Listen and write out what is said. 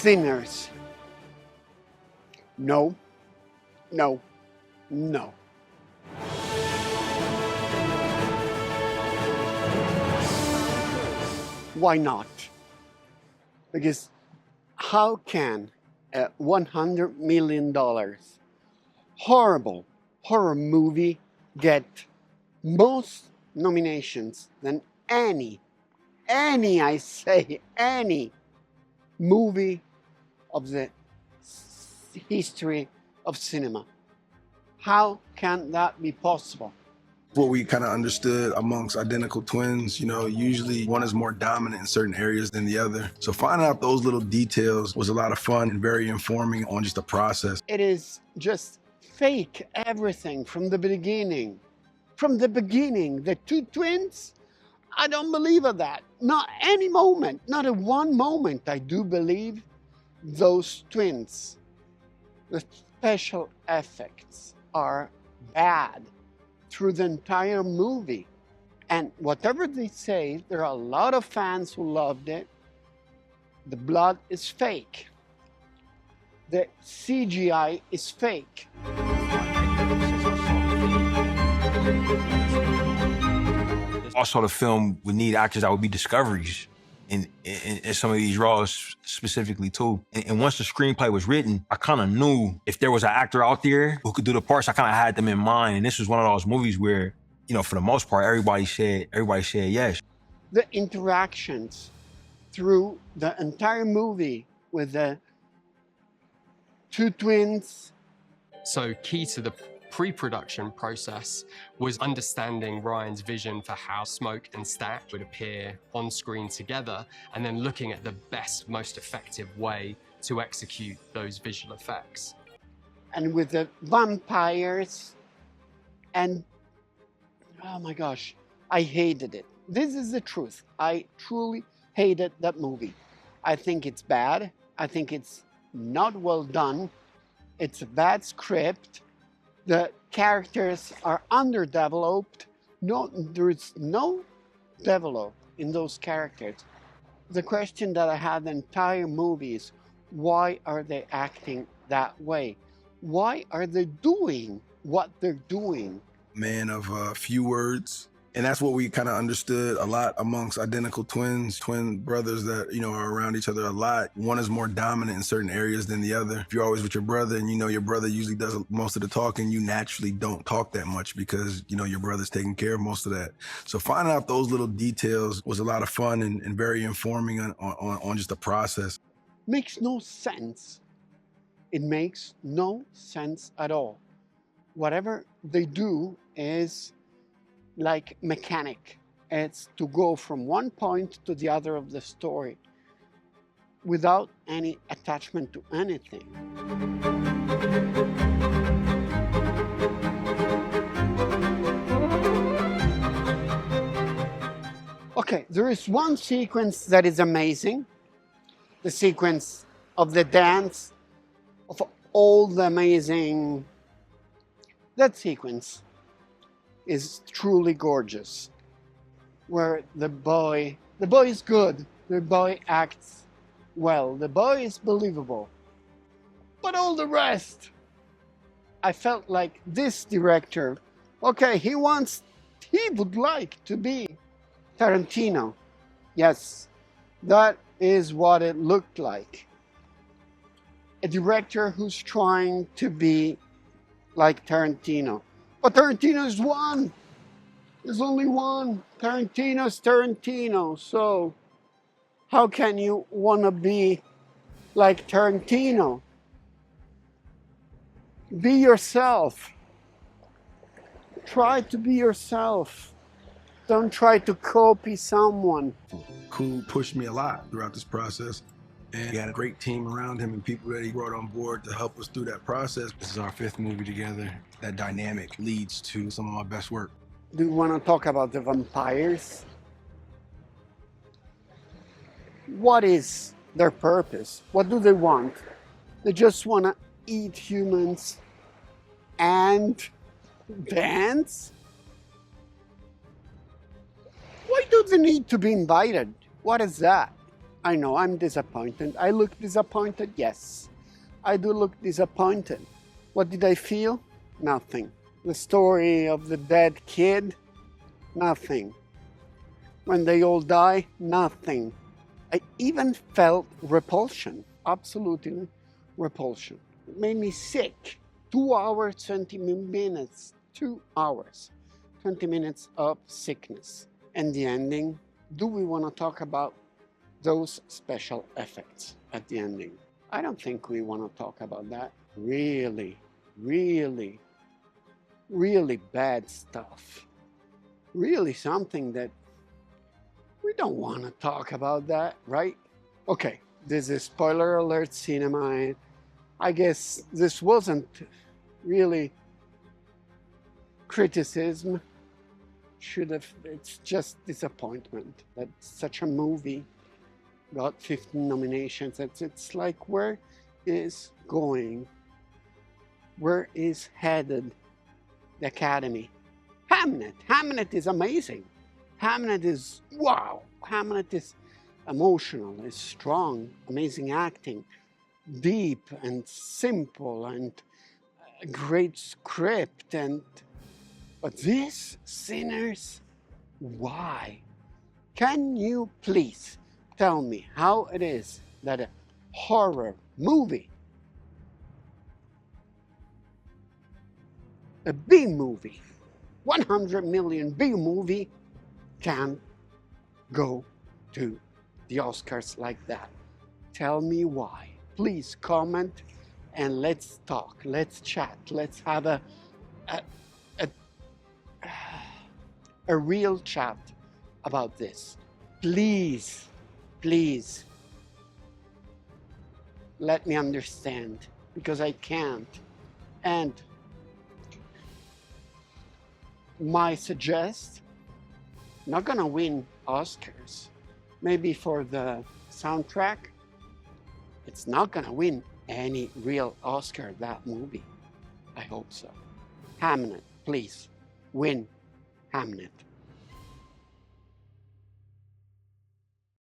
sinners. No, no, no. Why not? Because how can a $100 million horrible horror movie get most nominations than any movie of the history of cinema? How can that be possible? What we kind of understood amongst identical twins, usually one is more dominant in certain areas than the other. So finding out those little details was a lot of fun and very informing on just the process. It is just fake everything from the beginning. From the beginning, the two twins, I don't believe in that. Not any moment, not a one moment I do believe those twins. The special effects are bad through the entire movie. And whatever they say, there are a lot of fans who loved it. The blood is fake. The CGI is fake. Also, the film would need actors that would be discoveries in some of these roles specifically too. And once the screenplay was written, I kind of knew if there was an actor out there who could do the parts, I kind of had them in mind. And this was one of those movies where, for the most part, everybody said yes. The interactions through the entire movie with the two twins. So key to the pre-production process was understanding Ryan's vision for how Smoke and Stack would appear on screen together, and then looking at the best, most effective way to execute those visual effects. And with the vampires, and oh my gosh, I hated it. This is the truth. I truly hated that movie. I think it's bad. I think it's not well done. It's a bad script. The characters are underdeveloped. There is no develop in those characters. The question that I had the entire movie is, why are they acting that way? Why are they doing what they're doing? Man of a few words. And that's what we kind of understood a lot amongst identical twins, twin brothers that, are around each other a lot. One is more dominant in certain areas than the other. If you're always with your brother and your brother usually does most of the talking, you naturally don't talk that much because, your brother's taking care of most of that. So finding out those little details was a lot of fun and very informing on just the process. Makes no sense. It makes no sense at all. Whatever they do is like mechanic. It's to go from one point to the other of the story without any attachment to anything. Okay, there is one sequence that is amazing. The sequence of the dance, of all the amazing... That sequence is truly gorgeous, where the boy is good, the boy acts well, the boy is believable, but all the rest, I felt like this director, okay, he would like to be Tarantino. Yes, that is what it looked like. A director who's trying to be like Tarantino. But Tarantino is one. There's only one. Tarantino's Tarantino. So how can you want to be like Tarantino? Be yourself. Try to be yourself. Don't try to copy someone. Who pushed me a lot throughout this process. And he had a great team around him and people that he brought on board to help us through that process. This is our 5th movie together. That dynamic leads to some of my best work. Do you want to talk about the vampires? What is their purpose? What do they want? They just want to eat humans and dance? Why do they need to be invited? What is that? I know I'm disappointed. I look disappointed? Yes, I do look disappointed. What did I feel? Nothing. The story of the dead kid? Nothing. When they all die? Nothing. I even felt repulsion, absolutely repulsion. It made me sick. 2 hours, 20 minutes, 2 hours, 20 minutes of sickness. And the ending, do we want to talk about those special effects at the ending? I don't think we want to talk about that. Really, really, really bad stuff. Really something that we don't want to talk about that, right? Okay, this is spoiler alert cinema. I guess this wasn't really criticism. It's just disappointment that such a movie got 15 nominations. It's like, where is going? Where is headed the Academy? Hamnet. Hamnet is amazing. Hamnet is wow. Hamnet is emotional, is strong, amazing acting, deep and simple, and a great script. But this, Sinners, why? Can you please tell me how it is that a horror movie, a B movie, 100 million B movie, can go to the Oscars like that? Tell me why. Please comment and let's talk, let's chat, let's have a real chat about this. Please, please, let me understand, because I can't. And my suggest, not gonna win Oscars. Maybe for the soundtrack, it's not gonna win any real Oscar, that movie. I hope so. Hamnet, please, win Hamnet.